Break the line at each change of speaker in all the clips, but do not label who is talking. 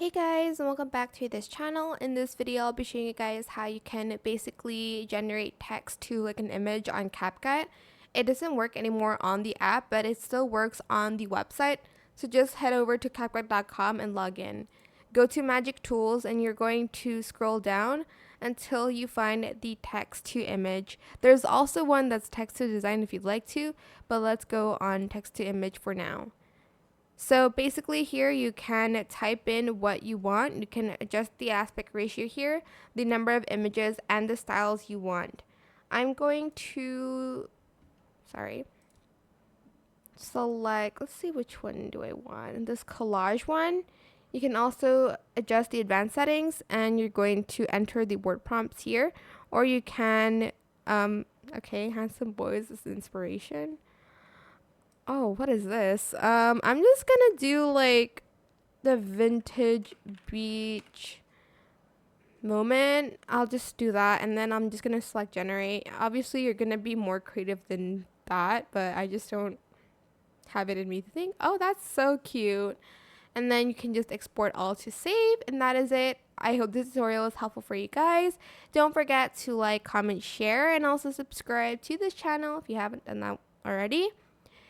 Hey guys, and welcome back to this channel. In this video, I'll be showing you guys how you can basically generate text to like an image on CapCut. It doesn't work anymore on the app, but it still works on the website. So just head over to CapCut.com and log in. Go to Magic Tools and you're going to scroll down until you find the text to image. There's also one that's text to design if you'd like to, but let's go on text to image for now. So basically here you can type in what you want. You can adjust the aspect ratio here, the number of images, and the styles you want. I'm going to, select, let's see which one do I want. This collage one. You can also adjust the advanced settings and you're going to enter the word prompts here. Or you can, okay, handsome boys is inspiration. Oh, what is this? I'm just gonna do like the vintage beach moment. I'll just do that and then I'm just gonna select generate. Obviously you're gonna be more creative than that, but I just don't have it in me to think, oh, that's so cute. And then you can just export all to save, and that is it. I hope this tutorial was helpful for you guys. Don't forget to like, comment, share, and also subscribe to this channel if you haven't done that already.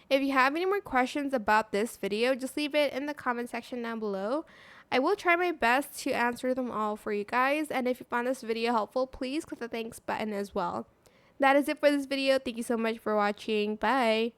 If you have any more questions about this video, just leave it in the comment section down below. I will try my best to answer them all for you guys. And if you found this video helpful, please click the thanks button as well. That is it for this video. Thank you so much for watching. Bye.